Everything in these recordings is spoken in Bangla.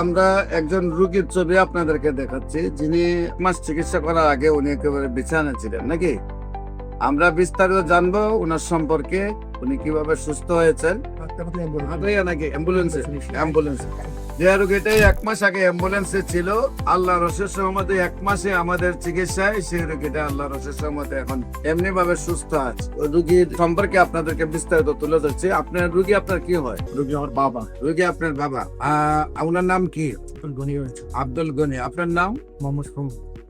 আমরা একজন রোগীর ছবি আপনাদেরকে দেখাচ্ছি, যিনি মাস চিকিৎসা করার আগে উনি একেবারে বিছানা ছিলেন নাকি। আমরা বিস্তারিত জানবো ওনার সম্পর্কে, উনি কিভাবে সুস্থ হয়েছেন। নাকি অ্যাম্বুলেন্সে যে রোগীটাই 1 মাস আগে অ্যাম্বুলেন্সে ছিল, আল্লাহ রসের সহমতে 1 মাসে আমাদের চিকিৎসায় সেই রোগীটা আল্লাহ রসের সহমতে এখন এমনি ভাবে সুস্থ আছে। ওই রোগীর সম্পর্কে আপনাদেরকে বিস্তারিত তুলে ধরছি। আপনার রোগী আপনার কি হয়? রোগী আমার বাবা। রোগী আপনার বাবা। ওনার নাম কি? আব্দুল গনি। আপনার নাম?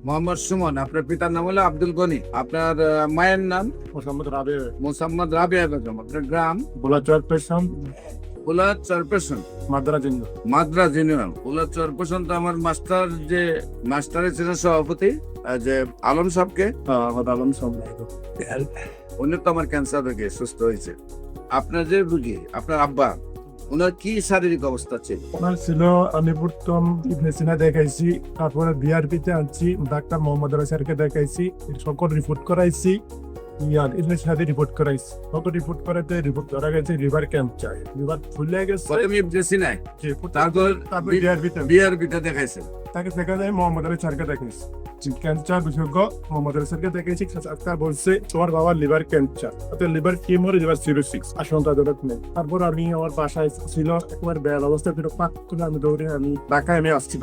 মোহাম্মদ সুমন। আপনার পিতার নাম হলো আব্দুল গনি। আপনার মায়ের নাম? মোসাম্মদ রাবিয়া বেগম। আপনার গ্রাম? বুলার চরপেশন, মাদ্রাজ ইউনিয়ন। বুলার চরপেশন তো আমার মাস্টারের ছিলেন সভাপতি যে আলম সাহেবকে। উনি তো আমার ক্যান্সার রোগে সুস্থ হয়েছে। আপনার যে রোগী, আপনার আব্বা, ওনার কি শারীরিক অবস্থা ছিল? ওনার ছিল, আমি প্রথম ইবনে সিনা দেখাইছি, তারপরে বিআরপিতে আনছি, ডাক্তার মোহাম্মদ আলী স্যারকে দেখাইছি, সকল রিপোর্ট করাইছি, ইবনে সিনাতে রিপোর্ট করাইছি। সকল রিপোর্ট করাতে রিপোর্ট ধরা গেছে লিভার ক্যান্সার, লিভার ফুলে গেছে। প্রথমে ইবনে সিনায়, তারপর বিআরপিতে দেখাইছেন। তাকে দেখা যায় মোহাম্মদ আলী স্যারকে দেখাইছি, ক্যান্সার বিশেষজ্ঞ মোহাম্মদ আলী স্যারকে দেখাইছি। ডাক্তার বলছে তোমার বাবার liver cancer, liver tumour, liver cirrhosis, আশঙ্কাজনক নেই। তারপর আমি আমার বাসায় ছিল, একবার বেয়াল অবস্থা ছিল, পাক করে আমি দৌড়ে আমি ঢাকায় আমি আসছি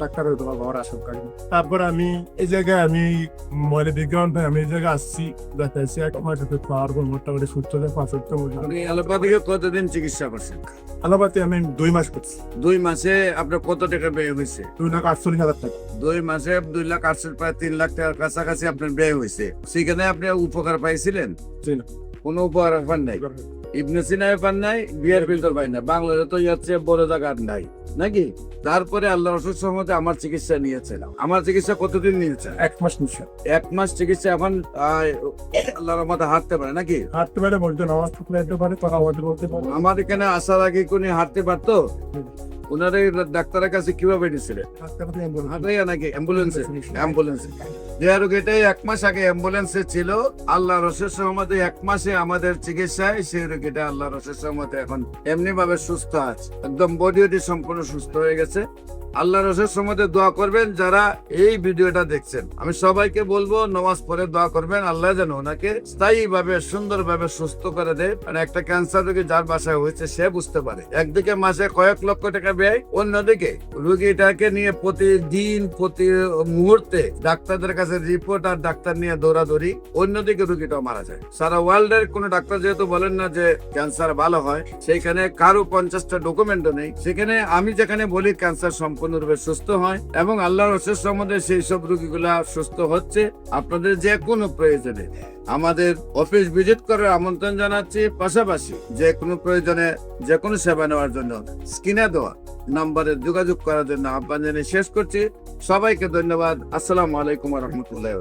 ডাক্তারের তোমার বাবার আশঙ্কা। তারপর আমি এই জায়গায় আমি ময়লা বিজ্ঞান আমি এই জায়গায় আসছি, দেখাইছি এক মাস পাওয়ার পর মোটামুটি সুস্থ হয়ে 5 অ্যালোপ্যাথিকে কতদিন চিকিৎসা করছেন? আলোপাতি আমি 2 মাস করছি। 2 মাসে আপনার কত টাকা ব্যয় হয়েছে? 2,48,000 টাকা। 2 মাসে 2,48,000, প্রায় 3 লাখ টাকার কাছাকাছি আপনার ব্যয় হয়েছে। সেখানে আপনি উপকার পাইছিলেন? কোনো উপকার পান নাই? ইবনে সিনায় পান নাই, বিআরপি তো পাই না, বাংলাদেশে তো যাচ্ছে বড় জায়গা নাই নাকি। তারপরে আল্লাহ রসুল সহমতে আমার চিকিৎসা নিয়েছিলাম। আমার চিকিৎসা কতদিন নিয়েছে? 1 মাস নিয়েছে। 1 মাস চিকিৎসা। এখন আল্লাহর রহমতে হাঁটতে পারে নাকি? হাঁটতে পারে, বলতে নামাজ পড়তে পারে, কথা বলতে পারে। আমার এখানে আসার আগে কোন হাঁটতে পারতো? ওনারা ডাক্তারের কাছে কিভাবে নিয়েছিলেন? নাকি অ্যাম্বুলেন্সে। যে রোগীটাই 1 মাস আগে অ্যাম্বুলেন্সে ছিল, আল্লাহ রসের সহমতে 1 মাসে আমাদের চিকিৎসায় সেই রোগীটা আল্লাহ রসের সহমতে এখন এমনি ভাবে সুস্থ আছে, একদম বডি সম্পূর্ণ সুস্থ হয়ে গেছে। আল্লাহ রসের সহমতে দোয়া করবেন যারা এই ভিডিওটা দেখছেন। আমি সবাইকে বলবো নামাজ পড়ে দোয়া করবেন, আল্লাহ যেন ওনাকে স্থায়ী ভাবে সুন্দর ভাবে সুস্থ করে দেয়। মানে একটা ক্যান্সার রোগী যার বাসায় হয়েছে সে বুঝতে পারে, একদিকে মাসে কয়েক লক্ষ টাকা ব্যয়, অন্যদিকে রোগীটাকে নিয়ে প্রতিদিন প্রতি মুহূর্তে ডাক্তারদের কাছে রিপোর্ট আর ডাক্তার নিয়ে দৌড়াদৌড়ি, অন্যদিকে রোগীটাও মারা যায়। সারা ওয়ার্ল্ডের কোন ডাক্তার যেহেতু বলেন না যে ক্যান্সার ভালো হয়, সেইখানে কারো 50টা ডকুমেন্টও নেই। সেখানে আমি যেখানে বলি ক্যান্সার সম্পূর্ণরূপে সুস্থ হয় এবং আল্লাহর অশেষ সম্বন্ধে সেই সব রোগীগুলা সুস্থ হচ্ছে। আপনাদের যে কোনো প্রয়োজনে আমাদের অফিস ভিজিট করার আমন্ত্রণ জানাচ্ছি। পাশাপাশি যে কোনো প্রয়োজনে যে কোনো সেবা নেওয়ার জন্য স্ক্রিনে দেওয়া নম্বরে যোগাযোগ করার জন্য আহ্বান জানিয়ে শেষ করছি। সবাইকে ধন্যবাদ। আসসালামু আলাইকুম ওয়া রাহমাতুল্লাহ।